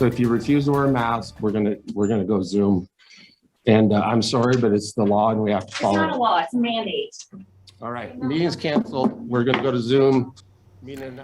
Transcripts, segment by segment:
So if you refuse to wear a mask, we're gonna go Zoom. And I'm sorry, but it's the law and we have to follow it. It's not a law, it's a mandate. All right, meeting's canceled. We're gonna go to Zoom.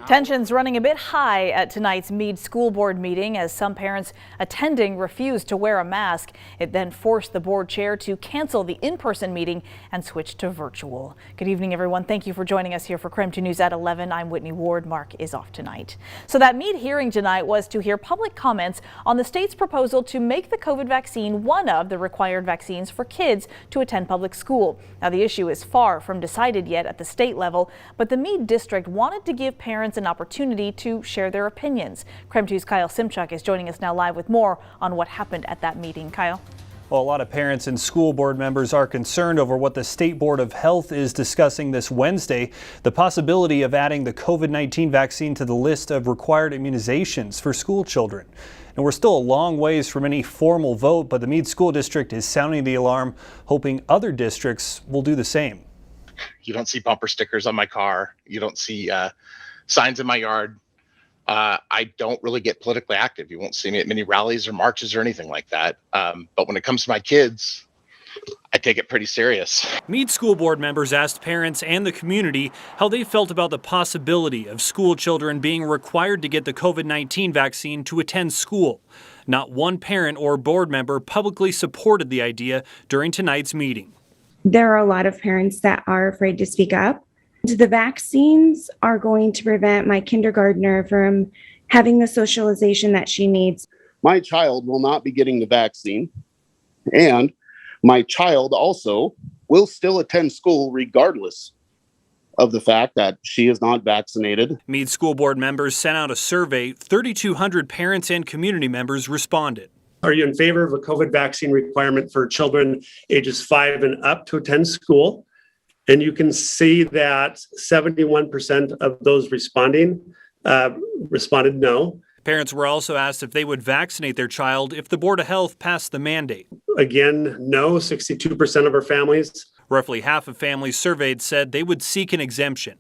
Tensions running a bit high at tonight's Mead School Board meeting as some parents attending refused to wear a mask. It then forced the board chair to cancel the in-person meeting and switch to virtual. Good evening, everyone. Thank you for joining us here for KREM 2 News at 11. I'm Whitney Ward. Mark is off tonight. So that Mead hearing tonight was to hear public comments on the state's proposal to make the COVID vaccine one of the required vaccines for kids to attend public school. Now, the issue is far from decided yet at the state level, but the Mead District wanted to give parents an opportunity to share their opinions. KREM 2's Kyle Simchuk is joining us now live with more on what happened at that meeting. Kyle. Well, a lot of parents and school board members are concerned over what the State Board of Health is discussing this Wednesday, the possibility of adding the COVID-19 vaccine to the list of required immunizations for school children. And we're still a long ways from any formal vote, but the Mead School District is sounding the alarm, hoping other districts will do the same. You don't see bumper stickers on my car. You don't see signs in my yard. I don't really get politically active. You won't see me at many rallies or marches or anything like that. But when it comes to my kids, I take it pretty serious. Mead School Board members asked parents and the community how they felt about the possibility of school children being required to get the COVID-19 vaccine to attend school. Not one parent or board member publicly supported the idea during tonight's meeting. There are a lot of parents that are afraid to speak up. The vaccines are going to prevent my kindergartner from having the socialization that she needs. My child will not be getting the vaccine, and my child also will still attend school regardless of the fact that she is not vaccinated. Mead School Board members sent out a survey. 3,200 parents and community members responded. Are you in favor of a COVID vaccine requirement for children ages 5 and up to attend school? And you can see that 71% of those responding responded no. Parents were also asked if they would vaccinate their child if the Board of Health passed the mandate. Again, no, 62% of our families. Roughly half of families surveyed said they would seek an exemption.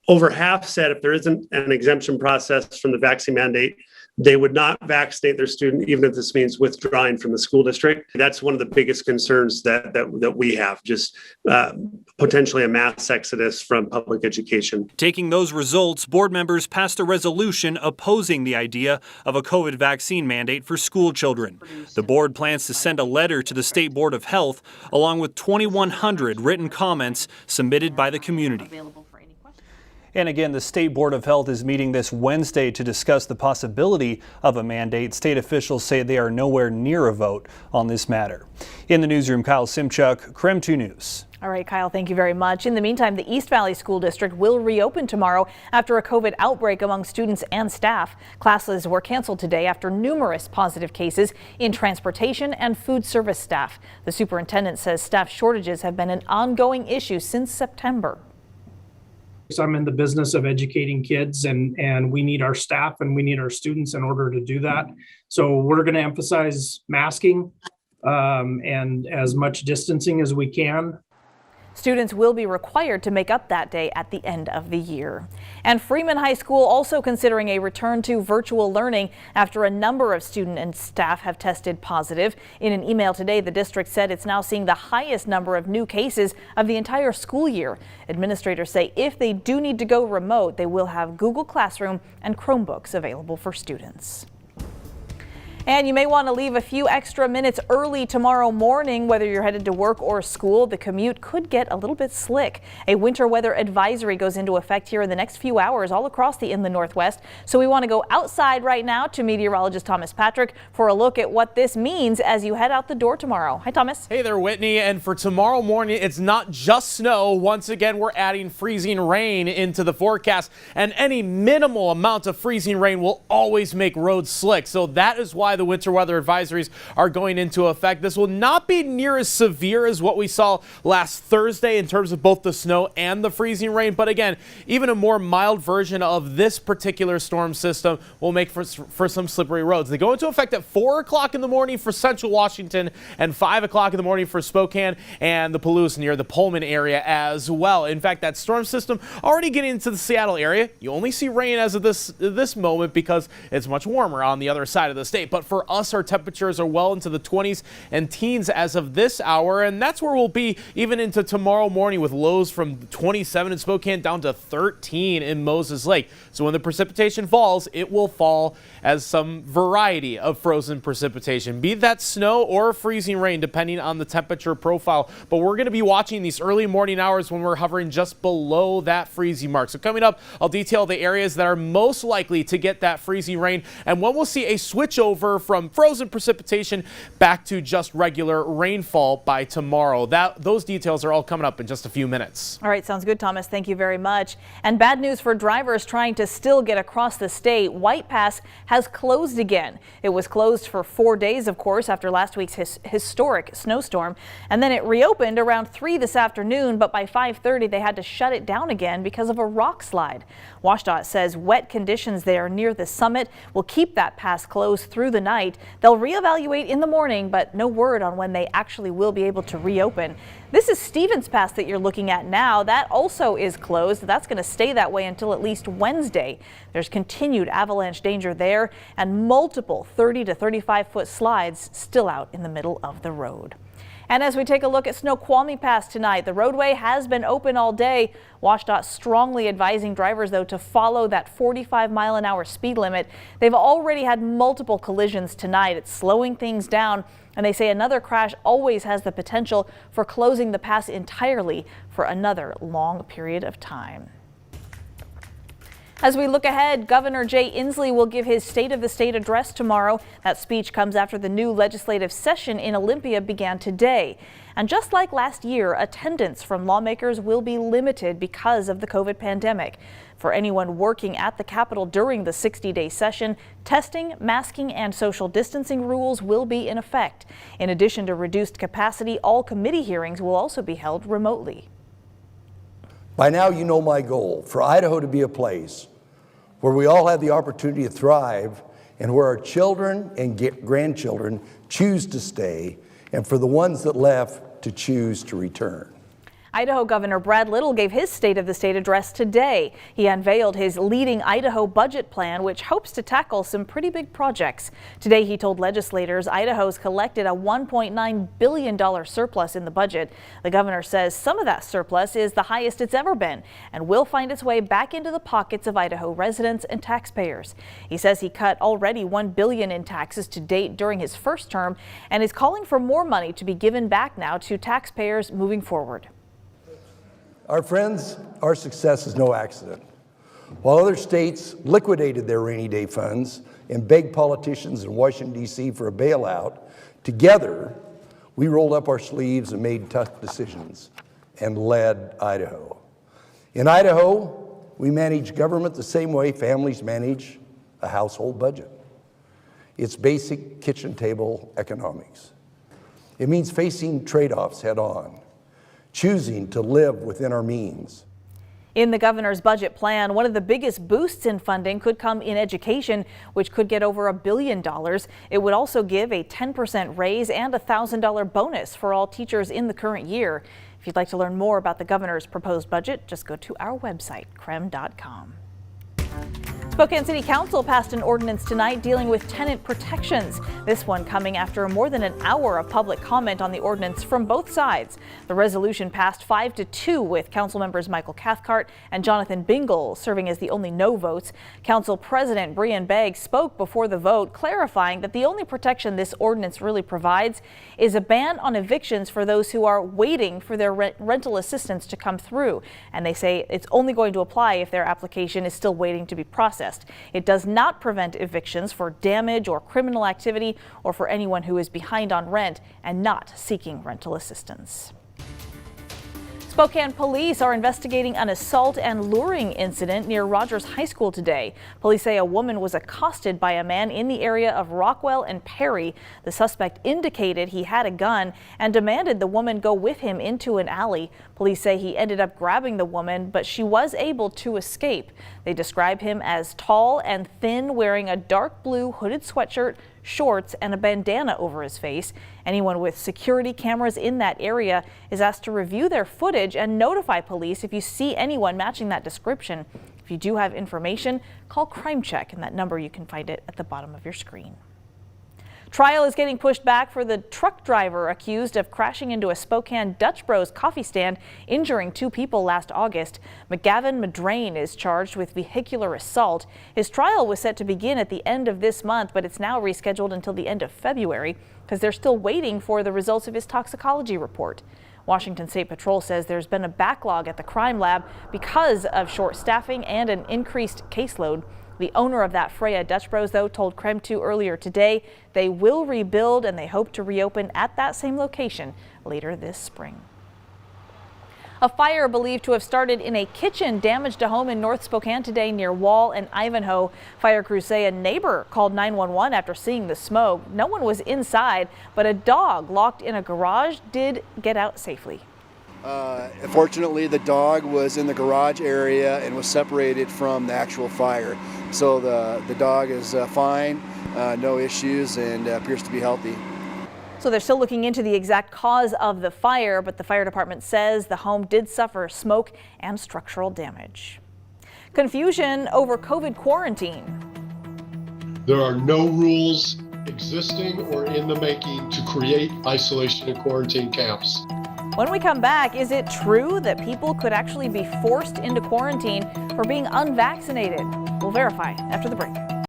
Over half said if there isn't an exemption process from the vaccine mandate, they would not vaccinate their student, even if this means withdrawing from the school district. That's one of the biggest concerns that we have, just potentially a mass exodus from public education. Taking those results, board members passed a resolution opposing the idea of a COVID vaccine mandate for school children. The board plans to send a letter to the State Board of Health, along with 2,100 written comments submitted by the community. And again, the State Board of Health is meeting this Wednesday to discuss the possibility of a mandate. State officials say they are nowhere near a vote on this matter. In the newsroom, Kyle Simchuk, KREM 2 News. All right, Kyle, thank you very much. In the meantime, the East Valley School District will reopen tomorrow after a COVID outbreak among students and staff. Classes were canceled today after numerous positive cases in transportation and food service staff. The superintendent says staff shortages have been an ongoing issue since September. So I'm in the business of educating kids, and we need our staff and we need our students in order to do that. So we're going to emphasize masking and as much distancing as we can. Students will be required to make up that day at the end of the year. And Freeman High School also considering a return to virtual learning after a number of students and staff have tested positive. In an email today, the district said it's now seeing the highest number of new cases of the entire school year. Administrators say if they do need to go remote, they will have Google Classroom and Chromebooks available for students. And you may want to leave a few extra minutes early tomorrow morning, whether you're headed to work or school. The commute could get a little bit slick. A winter weather advisory goes into effect here in the next few hours all across the inland Northwest. So we want to go outside right now to meteorologist Thomas Patrick for a look at what this means as you head out the door tomorrow. Hi, Thomas. Hey there, Whitney. And for tomorrow morning, it's not just snow. Once again, we're adding freezing rain into the forecast, and any minimal amount of freezing rain will always make roads slick. So that is why the winter weather advisories are going into effect. This will not be near as severe as what we saw last Thursday in terms of both the snow and the freezing rain. But again, even a more mild version of this particular storm system will make for some slippery roads. They go into effect at 4 o'clock in the morning for central Washington and 5 o'clock in the morning for Spokane and the Palouse near the Pullman area as well. In fact, that storm system already getting into the Seattle area. You only see rain as of this moment because it's much warmer on the other side of the state. But for us, our temperatures are well into the 20s and teens as of this hour, and that's where we'll be even into tomorrow morning with lows from 27 in Spokane down to 13 in Moses Lake. So when the precipitation falls, it will fall as some variety of frozen precipitation, be that snow or freezing rain depending on the temperature profile. But we're going to be watching these early morning hours when we're hovering just below that freezing mark. So coming up, I'll detail the areas that are most likely to get that freezing rain and when we'll see a switch over from frozen precipitation back to just regular rainfall by tomorrow. Those details are all coming up in just a few minutes. All right, sounds good, Thomas. Thank you very much. And bad news for drivers trying to still get across the state. White Pass has closed again. It was closed for 4 days, of course, after last week's historic snowstorm. And then it reopened around 3 this afternoon, but by 5:30 they had to shut it down again because of a rock slide. WashDOT says wet conditions there near the summit will keep that pass closed through the night. They'll reevaluate in the morning, but no word on when they actually will be able to reopen. This is Stevens Pass that you're looking at now. That also is closed. That's going to stay that way until at least Wednesday. There's continued avalanche danger there and multiple 30 to 35 foot slides still out in the middle of the road. And as we take a look at Snoqualmie Pass tonight, the roadway has been open all day. WashDOT strongly advising drivers, though, to follow that 45-mile-an-hour speed limit. They've already had multiple collisions tonight. It's slowing things down, and they say another crash always has the potential for closing the pass entirely for another long period of time. As we look ahead, Governor Jay Inslee will give his State of the State address tomorrow. That speech comes after the new legislative session in Olympia began today. And just like last year, attendance from lawmakers will be limited because of the COVID pandemic. For anyone working at the Capitol during the 60-day session, testing, masking, and social distancing rules will be in effect. In addition to reduced capacity, all committee hearings will also be held remotely. By now, you know my goal, for Idaho to be a place where we all have the opportunity to thrive and where our children and grandchildren choose to stay, and for the ones that left to choose to return. Idaho Governor Brad Little gave his State of the State address today. He unveiled his Leading Idaho budget plan, which hopes to tackle some pretty big projects. Today, he told legislators Idaho's collected a $1.9 billion surplus in the budget. The governor says some of that surplus is the highest it's ever been and will find its way back into the pockets of Idaho residents and taxpayers. He says he cut already $1 billion in taxes to date during his first term and is calling for more money to be given back now to taxpayers moving forward. Our friends, our success is no accident. While other states liquidated their rainy day funds and begged politicians in Washington, D.C. for a bailout, together we rolled up our sleeves and made tough decisions and led Idaho. In Idaho, we manage government the same way families manage a household budget. It's basic kitchen table economics. It means facing trade-offs head on, choosing to live within our means. In the governor's budget plan, one of the biggest boosts in funding could come in education, which could get over $1 billion. It would also give a 10% raise and a $1,000 bonus for all teachers in the current year. If you'd like to learn more about the governor's proposed budget, just go to our website, krem.com. Spokane City Council passed an ordinance tonight dealing with tenant protections. This one coming after more than an hour of public comment on the ordinance from both sides. The resolution passed 5-2 with council members Michael Cathcart and Jonathan Bingle serving as the only no votes. Council President Brian Begg spoke before the vote, clarifying that the only protection this ordinance really provides is a ban on evictions for those who are waiting for their rental assistance to come through. And they say it's only going to apply if their application is still waiting to be processed. It does not prevent evictions for damage or criminal activity or for anyone who is behind on rent and not seeking rental assistance. Spokane police are investigating an assault and luring incident near Rogers High School today. Police say a woman was accosted by a man in the area of Rockwell and Perry. The suspect indicated he had a gun and demanded the woman go with him into an alley. Police say he ended up grabbing the woman, but she was able to escape. They describe him as tall and thin, wearing a dark blue hooded sweatshirt, shorts, and a bandana over his face. Anyone with security cameras in that area is asked to review their footage and notify police if you see anyone matching that description. If you do have information, call Crime Check, and that number, you can find it at the bottom of your screen. Trial is getting pushed back for the truck driver accused of crashing into a Spokane Dutch Bros coffee stand, injuring 2 people last August. McGavin Madrain is charged with vehicular assault. His trial was set to begin at the end of this month, but it's now rescheduled until the end of February because they're still waiting for the results of his toxicology report. Washington State Patrol says there's been a backlog at the crime lab because of short staffing and an increased caseload. The owner of that Freya Dutch Bros, though, told KREM 2 earlier today they will rebuild and they hope to reopen at that same location later this spring. A fire believed to have started in a kitchen damaged a home in North Spokane today near Wall and Idaho. Fire crews say a neighbor called 911 after seeing the smoke. No one was inside, but a dog locked in a garage did get out safely. Fortunately, the dog was in the garage area and was separated from the actual fire. So the dog is fine, no issues, and appears to be healthy. So they're still looking into the exact cause of the fire, but the fire department says the home did suffer smoke and structural damage. Confusion over COVID quarantine. There are no rules existing or in the making to create isolation and quarantine camps. When we come back, is it true that people could actually be forced into quarantine for being unvaccinated? We'll verify after the break.